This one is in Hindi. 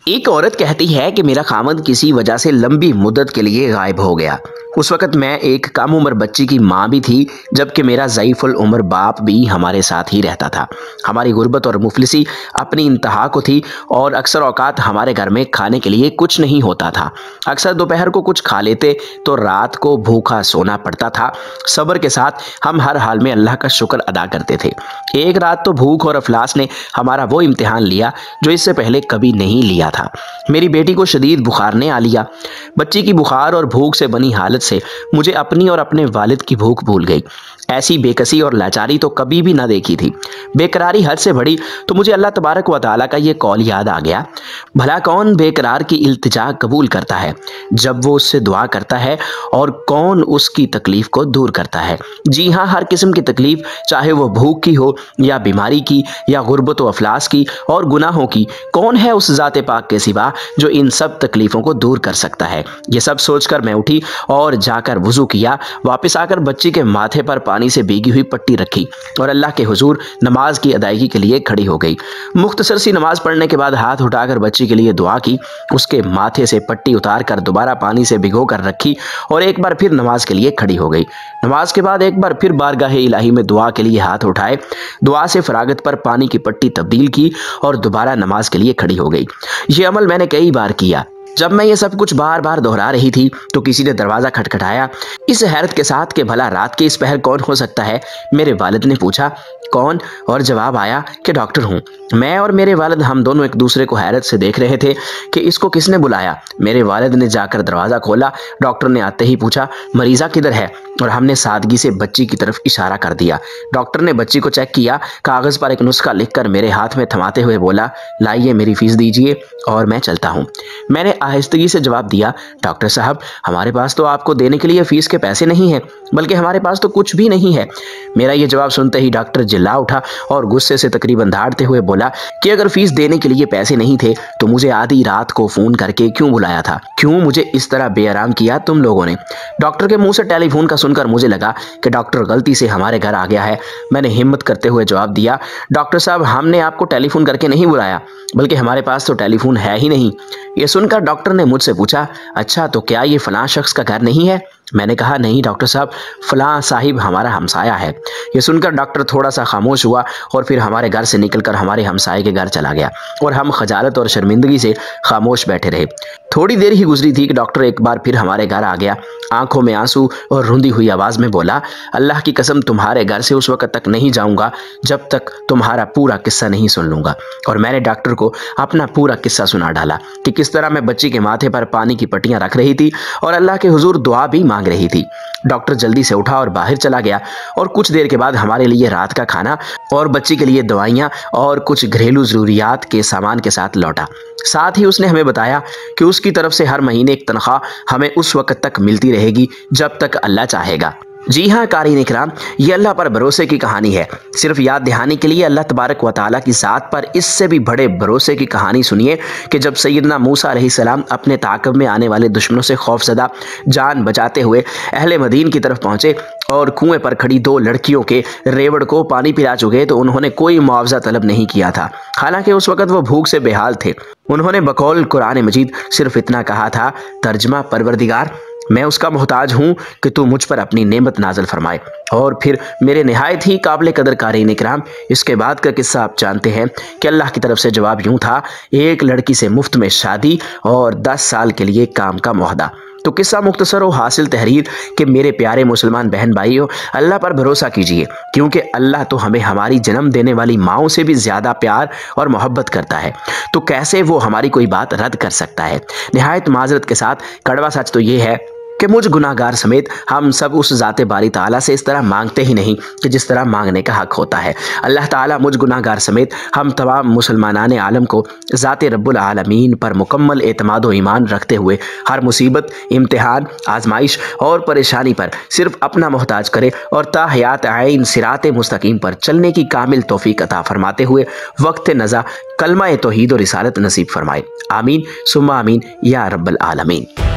एक औरत कहती है कि मेरा खामद किसी वजह से लंबी मुद्दत के लिए गायब हो गया। उस वक़्त मैं एक कम उम्र बच्ची की माँ भी थी, जबकि मेरा ज़ईफ़ुल उम्र बाप भी हमारे साथ ही रहता था। हमारी गुर्बत और मुफलिसी अपनी इंतहा को थी और अक्सर औक़ात हमारे घर में खाने के लिए कुछ नहीं होता था। अक्सर दोपहर को कुछ खा लेते तो रात को भूखा सोना पड़ता था। सब्र के साथ हम हर हाल में अल्लाह का शुक्र अदा करते थे। एक रात तो भूख और अफलास ने हमारा वो इम्तिहान लिया जो इससे पहले कभी नहीं लिया था। मेरी बेटी को शदीद बुखार ने आ लिया। बच्ची की बुखार और भूख से बनी हालत से मुझे अपनी और अपने वालिद की भूख भूल गई। ऐसी बेकसी और लाचारी तो कभी भी ना देखी थी। बेकरारी हद से बढ़ी तो मुझे अल्लाह तबारक व तआला का ये कौल याद आ गया, भला कौन बेकरार की इल्तिजा कबूल करता है जब वो उससे दुआ करता है, और कौन उसकी तकलीफ को दूर करता है। जी हाँ, हर किस्म की तकलीफ, चाहे वो भूख की हो या बीमारी की या गुर्बत व अफलास की और गुनाहों की, कौन है उस ज़ाते पाक के सिवा जो इन सब तकलीफ़ों को दूर कर सकता है। ये सब सोचकर मैं उठी और जाकर वज़ू किया। वापस आकर बच्ची के माथे पर पानी से भीगी हुई पट्टी रखी और अल्लाह के हुजूर नमाज की अदायगी के लिए खड़ी हो गई। मुख्तसर सी नमाज पढ़ने के बाद हाथ उठाकर बच्ची के लिए दुआ की, उसके माथे से पट्टी उतार कर दोबारा पानी से भिगो कर रखी और एक बार फिर नमाज के लिए खड़ी हो गई। नमाज के बाद एक बार फिर बारगाह इलाही में दुआ के लिए हाथ उठाए, दुआ से फरागत पर पानी की पट्टी तब्दील की और दोबारा नमाज के लिए खड़ी हो गई। ये अमल मैंने कई बार किया। जब मैं ये सब कुछ बार बार दोहरा रही थी तो किसी ने दरवाज़ा खटखटाया। इस हैरत के साथ कि भला रात के इस पहर कौन हो सकता है, मेरे वालिद ने पूछा। कौन? और जवाब आया कि डॉक्टर हूँ। मैं और मेरे वालिद हम दोनों एक दूसरे को हैरत से देख रहे थे कि इसको किसने बुलाया। मेरे वालिद ने जाकर दरवाज़ा खोला। डॉक्टर ने आते ही पूछा, मरीज़ा किधर है? और हमने सादगी से बच्ची की तरफ इशारा कर दिया। डॉक्टर ने बच्ची को चेक किया, कागज़ पर एक नुस्खा लिखकर मेरे हाथ में थमाते हुए बोला, लाइए मेरी फ़ीस दीजिए और मैं चलता हूँ। मैंने आहिस्तगी से जवाब दिया, डॉक्टर साहब, हमारे पास तो आपको देने के लिए फ़ीस के पैसे नहीं हैं, बल्कि हमारे पास तो कुछ भी नहीं है। मेरा ये जवाब सुनते ही डॉक्टर चिल्ला उठा और गुस्से से तकरीबन दहाड़ते हुए बोला कि अगर फ़ीस देने के लिए पैसे नहीं थे तो मुझे आधी रात को फ़ोन करके क्यों बुलाया था? क्यों मुझे इस तरह बेआराम किया तुम लोगों ने? डॉक्टर के मुंह से टेलीफोन का सुनकर मुझे लगा कि डॉक्टर गलती से हमारे घर आ गया है। मैंने हिम्मत करते हुए जवाब दिया, डॉक्टर साहब, हमने आपको टेलीफोन करके नहीं बुलाया, बल्कि हमारे पास तो टेलीफोन है ही नहीं। ये सुनकर डॉक्टर ने मुझसे पूछा, अच्छा तो क्या ये फलां शख्स का घर नहीं है? मैंने कहा, नहीं डॉक्टर साहब, फलां साहिब हमारा हमसाया है। ये सुनकर डॉक्टर थोड़ा सा खामोश हुआ और फिर हमारे घर से निकलकर हमारे हमसाये के घर चला गया और हम खजालत और शर्मिंदगी से खामोश बैठे रहे। थोड़ी देर ही गुजरी थी कि डॉक्टर एक बार फिर हमारे घर आ गया। आंखों में आंसू और रुंधी हुई आवाज़ में बोला, अल्लाह की कसम, तुम्हारे घर से उस वक्त तक नहीं जाऊंगा जब तक तुम्हारा पूरा किस्सा नहीं सुन लूँगा। और मैंने डॉक्टर को अपना पूरा किस्सा सुना डाला कि किस तरह मैं बच्ची के माथे पर पानी की पट्टियाँ रख रही थी और अल्लाह के हुजूर दुआ भी मांग रही थी। डॉक्टर जल्दी से उठा और बाहर चला गया और कुछ देर के बाद हमारे लिए रात का खाना और बच्ची के लिए दवाइयाँ और कुछ घरेलू ज़रूरियात के सामान के साथ लौटा। साथ ही उसने हमें बताया कि उसकी तरफ से हर महीने एक तनख्वाह हमें उस वक्त तक मिलती रहेगी जब तक अल्लाह चाहेगा। जी हाँ क़ारीन इकराम, ये अल्लाह पर भरोसे की कहानी है। सिर्फ याद दहानी के लिए अल्लाह तबारक व तआला की ज़ात पर इससे भी बड़े भरोसे की कहानी सुनिए कि जब सैयदना मूसा अलैहिस्सलाम अपने ताक़ब में आने वाले दुश्मनों से खौफज़दा जान बचाते हुए अहले मदीन की तरफ पहुँचे और कुएं पर खड़ी दो लड़कियों के रेवड़ को पानी पिला चुके तो उन्होंने कोई मुआवजा तलब नहीं किया था। हालांकि उस वक़्त वो भूख से बेहाल थे। उन्होंने बकौल कुरान मजीद सिर्फ इतना कहा था, तर्जमा, परवरदिगार, मैं उसका मोहताज हूँ कि तू मुझ पर अपनी नेमत नाजल फरमाए। और फिर मेरे नहायत ही काबिल कदर क़ारीन इकराम, इसके बाद का किस्सा आप जानते हैं कि अल्लाह की तरफ से जवाब यूँ था, एक लड़की से मुफ्त में शादी और 10 साल के लिए काम का मुआहदा। तो किस्सा मुख्तसर हो, हासिल तहरीर कि मेरे प्यारे मुसलमान बहन भाइयों, अल्लाह पर भरोसा कीजिए, क्योंकि अल्लाह तो हमें हमारी जन्म देने वाली माओं से भी ज़्यादा प्यार और मोहब्बत करता है। तो कैसे वो हमारी कोई बात रद्द कर सकता है? निहायत माजरत के साथ कड़वा सच तो ये है कि मुझ गुनाहगार समेत हम सब उस ज़ाते बारी ताला से इस तरह मांगते ही नहीं कि जिस तरह मांगने का हक होता है। अल्लाह ताला मुझ गुनाहगार समेत हम तमाम मुसलमानान आलम को ज़ाते रब्बुल आलमीन पर मुकम्मल एतमाद व ईमान रखते हुए हर मुसीबत, इम्तिहान, आजमाइश और परेशानी पर सिर्फ अपना मोहताज करे और ताहयात आइन सिराते मुस्तकीम पर चलने की कामिल तौफीक अता फरमाते हुए वक्त नज़ा कलमा तौहीद और रिसालत नसीब फरमाए। आमीन सुम्मा आमीन या रब्बल आलमीन।